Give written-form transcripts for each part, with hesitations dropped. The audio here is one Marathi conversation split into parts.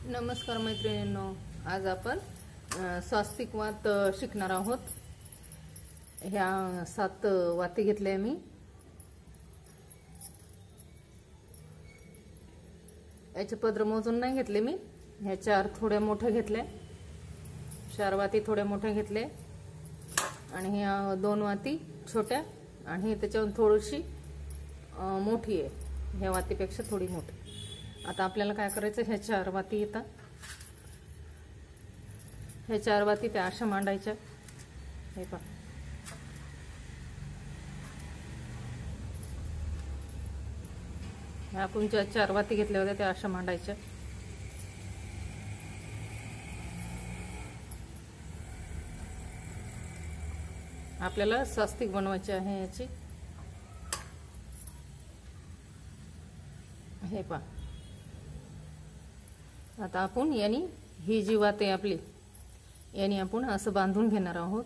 नमस्कार मैत्रिणींनो, आज आपण स्वास्तिक वात शिकणार आहोत। ह्या 7 वाती घेतल्या मी। याचे पदर मोजून नाही घेतले मी, ह्या 4 थोड्या मोठ्या घेतल्या, 4 वाती थोड्या मोठ्या घेतल्या आणि ह्या 2 वाती छोट्या आणि त्याच्यावर थोडीशी मोठी आहे, ह्या वातीपेक्षा थोडी मोठी। आता आपल्याला काय करायचं, ह्या 4 वाती येतात, ह्या 4 वाती त्या अशा मांडायच्या। हे पहा, आपण ज्या 4 वाती घेतल्या होत्या त्या अशा मांडायच्या। आपल्याला स्वास्तिक बनवायचे आहे याची। हे पहा, आता आपण यानी ही जी वात आहे आपली, यानी आपण असं बांधून घेणार आहोत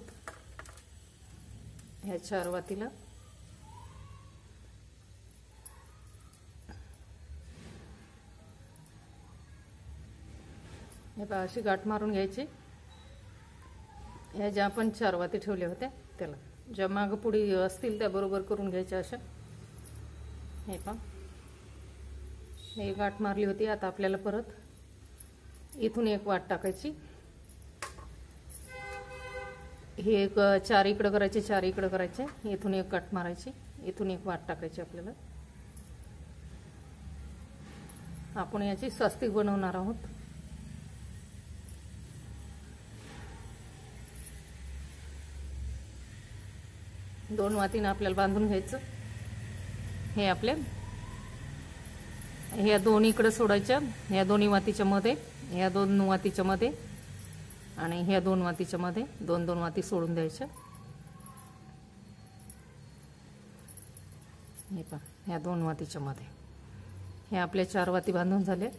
ह्या 4 वातीला। हे पहा, अशी गाठ मारून घ्यायची। ह्या ज्या आपण 4 वाती ठेवल्या होत्या त्याला ज्या माग पुढे असतील त्या बरोबर करून घ्यायच्या अशा। हे पहा, हे गाठ मारली होती। आता आपल्याला परत इथून एक वाट टाकायची। हे एक 4 इकडे करायचे, 4 इकडे करायचे, इथून एक गाठ मारायची, इथून एक वाट टाकायची। आपल्याला आपण याची स्वास्तिक बनवणार आहोत। दोन वातीने आपल्याला बांधून घ्यायचं। हे आपले ह्या 2 इकडे सोडायच्या, ह्या दोन्ही वातीच्या मध्ये, ह्या 2 वातीच्या मध्ये आणि ह्या 2 वातीच्या मध्ये 2-2 वाती सोडून द्यायच्या। हे पहा, ह्या 2 वातीच्या मध्ये हे आपल्या 4 वाती बांधून झाले।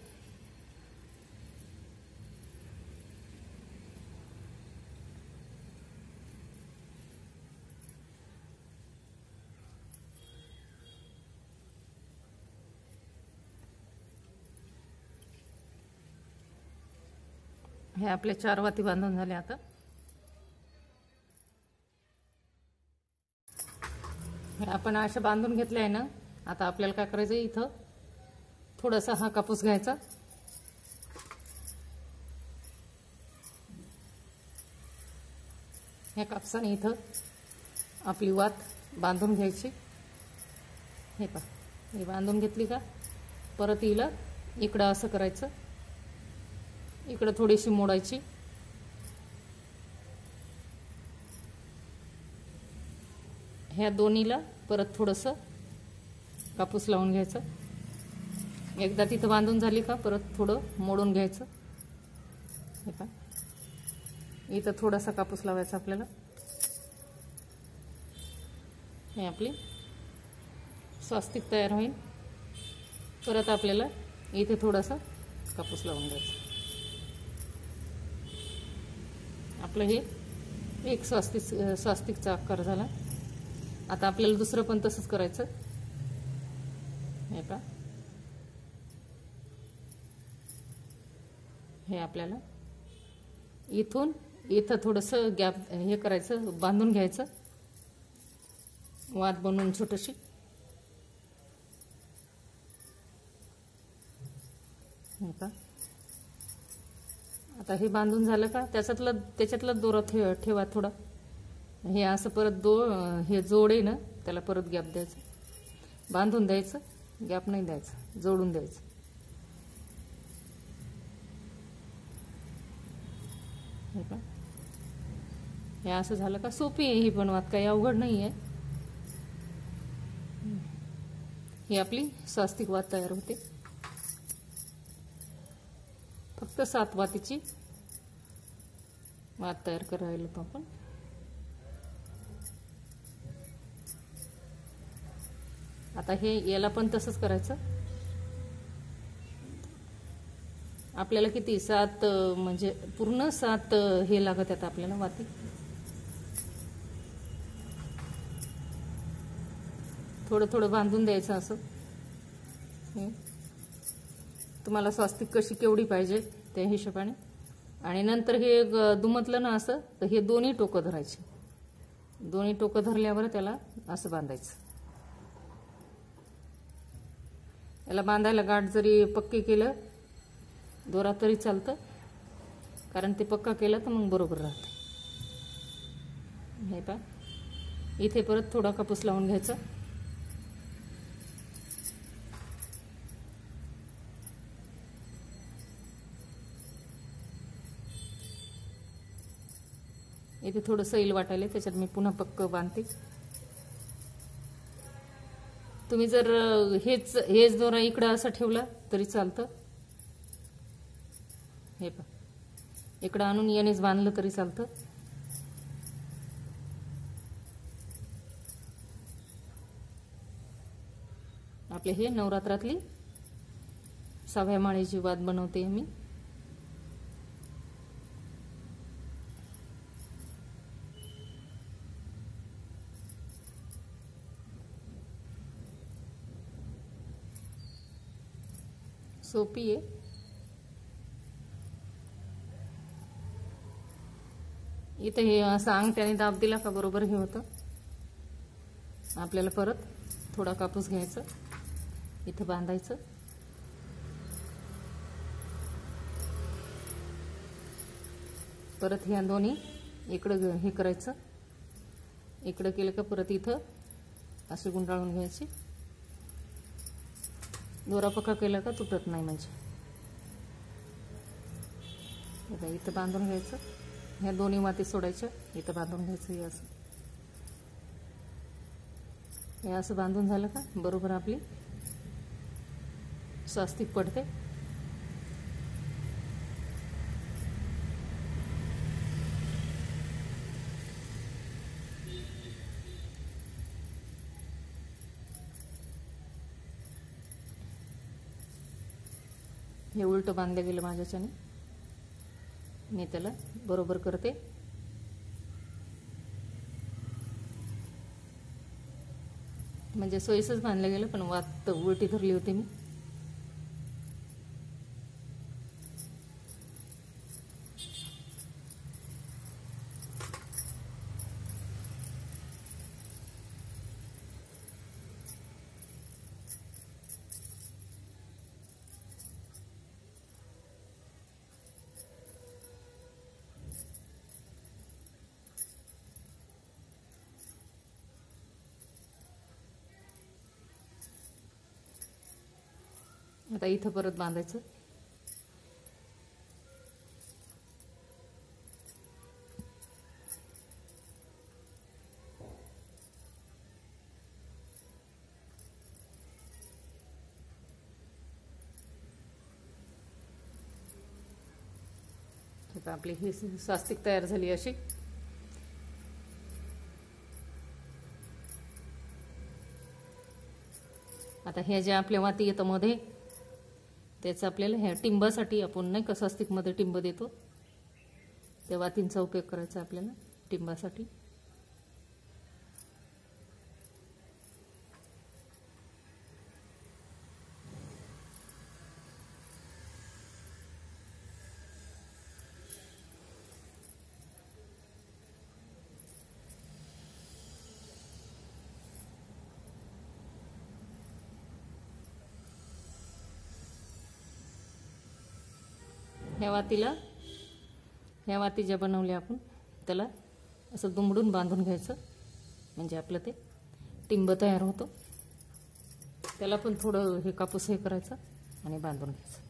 हे आपले 4 वाती बांधून झाले। आता हे आपण अशा बांधून घेतले आहे ना। आता आपल्याला काय करायचं, इथं थोडासा हा कापूस घ्यायचा। ह्या कापसाने इथं आपली वात बांधून घ्यायची। हे पहा, हे बांधून घेतली का परत हिला इकडं असं करायचं, इकडे थोडीशी मोडायची। ह्या दोन्हीला परत थोडंसं कापूस लावून घ्यायचं। एकदा तिथं बांधून झाली का परत थोडं मोडून घ्यायचं। हे पहा, इथं थोडासा कापूस लावायचा आपल्याला। हे आपली स्वास्तिक तयार होईल। परत आपल्याला इथे थोडासा कापूस लावून घ्यायचा। आपलं हे एक स्वास्तिकचा आकार झाला। आता आपल्याला दुसरं पण तसंच करायचं। हे पहा, हे आपल्याला इथून इथं थोडंसं गॅप हे करायचं, बांधून घ्यायचं वात बनवून छोटीशी। हे पहा, आता हे बांधून झालं का त्याच्यातला दोरा ठेवा थोडा। हे असं परत हे जोड आहे ना, त्याला परत गॅप द्यायचं, बांधून द्यायचं, गॅप नाही द्यायचं, जोडून द्यायचं। हे पहा, हे असं झालं का सोपी आहे ही पण वात, काही अवघड नाही आहे। ही आपली स्वास्तिक वात तयार होते। फक्त 7 वातीची वात तयार करायला होतो आपण। आता हे याला पण तसंच करायचं। आपल्याला किती 7 म्हणजे पूर्ण 7 हे लागत आहेत आपल्याला वाती। थोडं थोडं बांधून द्यायचं असं। तुम्हाला स्वास्तिक कशी केवढी पाहिजे त्या हिशोबाने. आणि नंतर हे दुमतलं ना असं, तर हे दोन्ही टोकं धरायचे. दोन्ही टोकं धरल्यावर त्याला असं बांधायचं. याला बांधायला गाठ जरी पक्की केलं दोरा तरी चालतं, कारण ते पक्का केलं तर मग बरोबर राहतं. हे पहा, इथे परत थोडा कापूस लावून घ्यायचा. इथे थोडं सैल वाटायला, त्याच्यात मी पुन्हा पक्क बांधते. तुम्ही जर हेच दोरा इकडं असं ठेवला तरी चालतं. हे पहा, इकडं आणून यानेच बांधलं तरी चालतं. आपले हे नवरात्रातली 6व्या माळेची वात बनवते मी. सोपी आहे. इथे हे असं अंगठ्याने दाब दिला का बरोबर हे होतं. आपल्याला परत थोडा कापूस घ्यायचा, इथं बांधायचं. परत ह्या दोन्ही इकडं हे करायचं. इकडं केलं का परत इथं असे गुंडाळून घ्यायचे. दोरा पक्का केला का तुटत नाही म्हणजे. इथं बांधून घ्यायचं. ह्या दोन्ही माती सोडायच्या, इथं बांधून घ्यायचं. हे असं बांधून झालं का बरोबर आपली स्वास्तिक पडते. हे उलट बांधलं गेलं माझ्याच्याने, मी त्याला बरोबर करते. म्हणजे सोयीसच बांधलं गेलं, पण वात उलटी धरली होती मी. आता इथं परत बांधायचं. आता आपली ही स्वास्तिक तयार झाली अशी. आता ह्या ज्या आपल्या वाती येतं मध्ये, त्याचं आपल्याला ह्या टिंबासाठी आपण नाही का स्वास्तिकमध्ये टिंब देतो, त्या वातींचा उपयोग करायचा आपल्याला टिंबासाठी. ह्या वाती ज्या बनवल्या आपण, त्याला असं दुमडून बांधून घ्यायचं, म्हणजे आपलं ते टिंब तयार होतं. त्याला पण थोडं हे कापूस हे करायचं आणि बांधून घ्यायचं.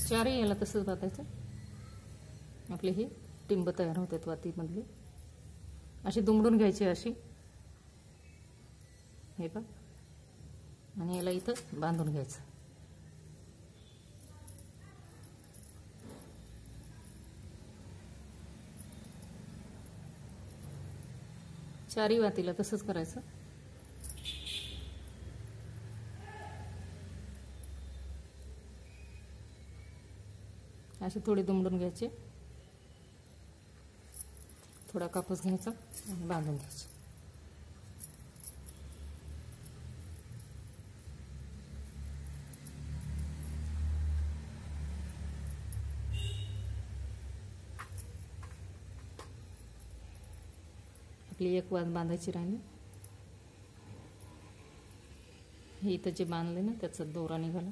चारही याला तसंच बांधायचं. आपले हे टिंब तयार होतात वातीमधले. अशी दुमडून घ्यायची अशी, हे बघ, आणि याला इथं बांधून घ्यायचं. चारही वातीला तसंच करायचं. असे थोडे दुमडून घ्यायचे, थोडा कापूस घ्यायचा आणि बांधून घ्यायचे. आपली एक वात बांधायची राहिली. हे इथं जे बांधले ना त्याचा दोरा निघाला.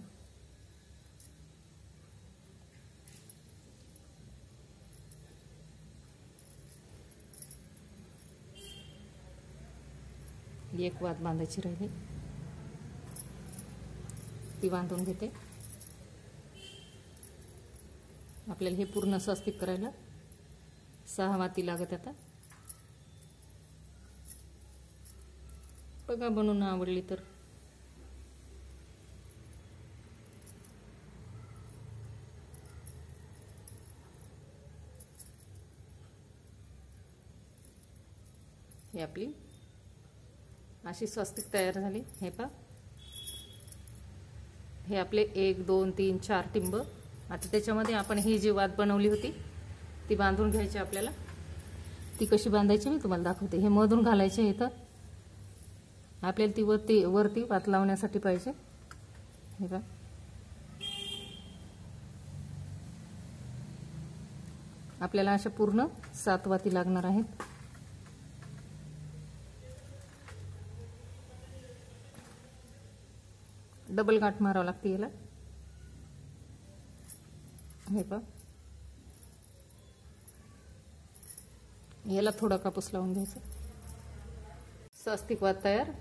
एक वात बांधायची राहिली, ती बांधून घेते. आपल्याला हे पूर्ण स्वस्तिक करायला 6 वाती लागत. आता बघा, बनवून आवडली तर ही आपली अशी स्वस्तिक तयार झाली. हे पहा, हे आपले 1 2 3 4 टिंब. आता त्याच्यामध्ये आपण ही जी वात बनवली होती ती बांधून घ्यायची. आपल्याला ती कशी बांधायची मी तुम्हाला दाखवते. हे मधून घालायचे इथं. आपल्याला ती वरती वात लावण्यासाठी पाहिजे. हे पहा, आपल्याला अशा पूर्ण 7 वाती लागणार आहेत. डबल गाठ मारावं लागते याला. हे पहा, याला थोडा कापूस लावून घ्यायचा. स्वस्तिक वात तयार.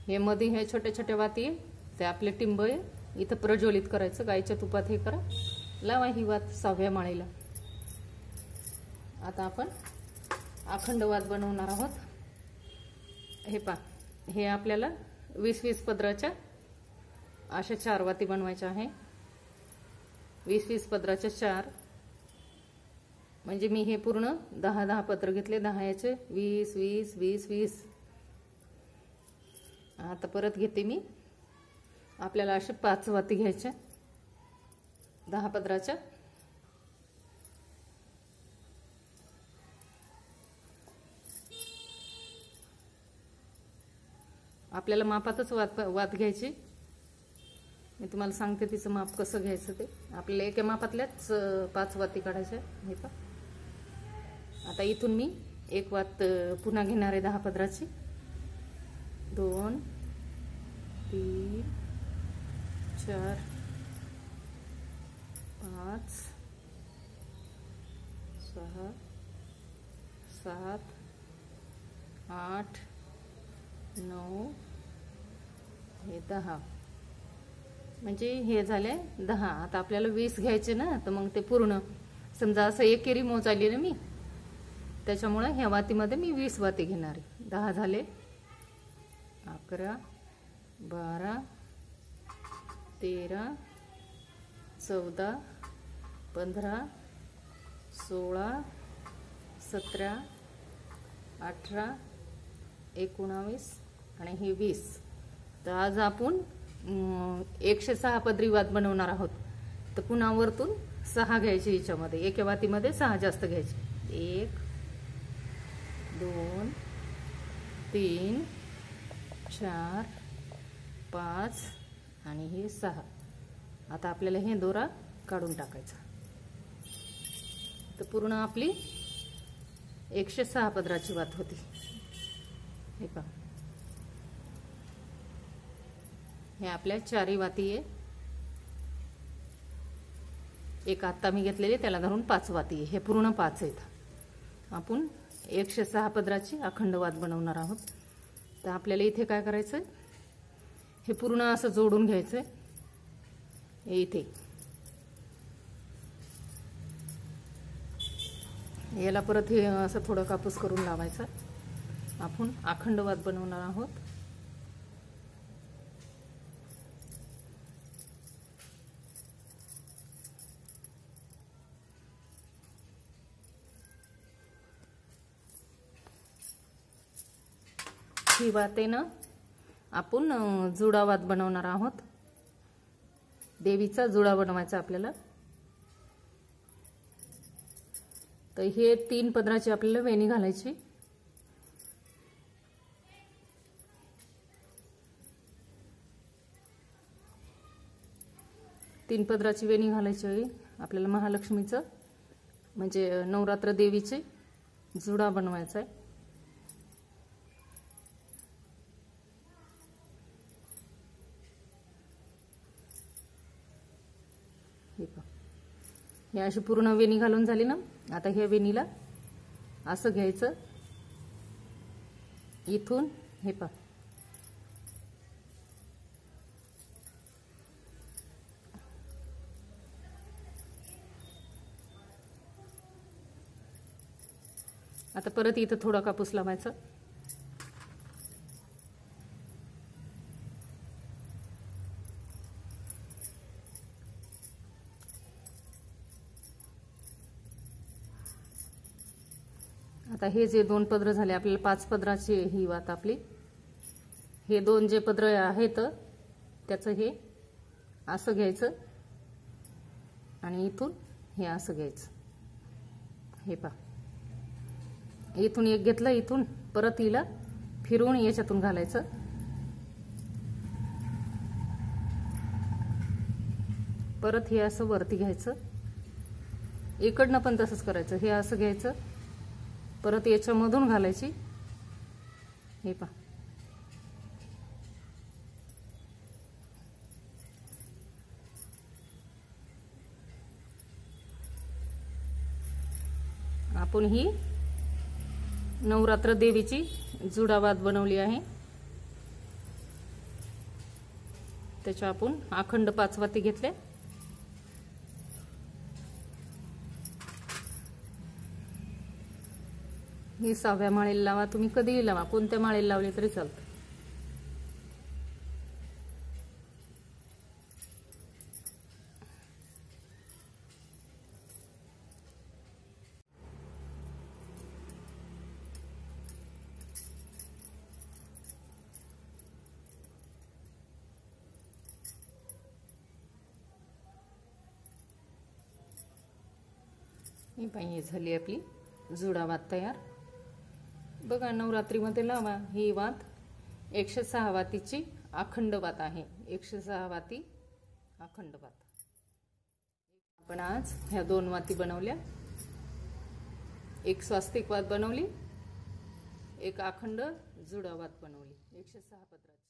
हे मध्ये हे छोटे छोटे वाती आहे ते आपले टिंब आहे. इथं प्रज्वलित करायचं. गाईच्या तुपात हे करा, लावा ही वात 6व्या माळीला. आता आपण अखंड वात बनवणार आहोत. हे पहा, हे आपल्याला 20-20 पदराच्या अशा 4 वाती बनवायच्या आहे. 20-20 पदराच्या 4 म्हणजे मी हे पूर्ण 10-10 पत्र घेतले. 10 याचे 20-20-20-20. आता परत घेते मी. आपल्याला अशा 5 वाती घ्यायच्या 10 पदराच्या. आपल्याला मापातच वात घ्यायची. मी तुम्हाला सांगते तिचं माप कसं घ्यायचं ते. आपल्याला एका मापातल्याच 5 वाती काढायच्या. हे पहा, आता इथून मी एक वात पुन्हा घेणार आहे 10 पदराची. 2 3 4 5 6 7 8 9 हे 10 म्हणजे हे झाले 10. आता आपल्याला 20 घ्यायचे ना, तर मग ते पूर्ण समजा असं एकेरी मोजाली ना मी, त्याच्यामुळे ह्या वातीमध्ये मी 20 वाती घेणार आहे. 10 झाले, 11 12 13 14 15 16 17 18 19 आणि हे 20. तर आज आपण 106 पदरी वात बनवणार आहोत. तर पुन्हा वरतून 6 घ्यायचे. हिच्यामध्ये एका वातीमध्ये 6 जास्त घ्यायचे. 1 2 3 4 5 आणि हे 6. आता आपल्याला हे दोरा काढून टाकायचा. तर पूर्ण आपली 106 पदराची वात होती. हे पहा, हे आपल्या 4 वाती आहे. एक आता मी घेतलेली त्याला धरून 5 वाती आहे. हे पूर्ण 5 आहेत. आपण 106 पदराची अखंड वात बनवणार आहोत. तर आपल्याला इथे काय करायचं, हे पूर्ण असं जोडून घ्यायचं. इथे याला परत हे असं थोडं कापूस करून लावायचा. आपण अखंड वात बनवणार आहोत. ही वाते ना आपण जुडा वात बनवणार आहोत. देवीचा जुडा बनवायचा आपल्याला. तर हे 3 पदराची आपल्याला वेणी घालायची. तीन पदराची वेणी घालायची आहे आपल्याला. महालक्ष्मीचं म्हणजे नवरात्र देवीचे जुडा बनवायचा आहे. हे अशी पूर्ण वेणी घालून झाली ना. आता ह्या वेणीला असं घ्यायचं, इथून हे पहा आता परत इथं थोडा कापूस लावायचा. आता हे जे 2 पदर झाले आपल्याला 5 पदराची ही वात आपली. हे 2 जे पदर आहेत त्याचं हे असं घ्यायचं आणि इथून हे असं घ्यायचं. हे पहा इथून एक घेतलं, इथून परत हिला फिरवून याच्यातून घालायचं. परत हे असं वरती घ्यायचं. इकडनं पण तसंच करायचं. हे असं घ्यायचं, परत याच्यामधून घालायची. हे पहा आपण ही नवरात्र देवीची जुडावात बनवली आहे. त्याच्या आपण अखंड 5 वाती घेतले. ही 6व्या माळेला लावा. तुम्ही कधीही लावा, कोणत्या माळेला लावले तरी चालतं. ही पाहिजे झाली आपली जुडावात तयार. बघा नवरात्रीमध्ये लावा. ही वात 106 वातीची अखंड वात आहे. 106 वाती अखंड वात. आपण आज ह्या 2 वाती बनवल्या. एक स्वास्तिक वात बनवली, एक अखंड जुडावात बनवली. 106 पदराची.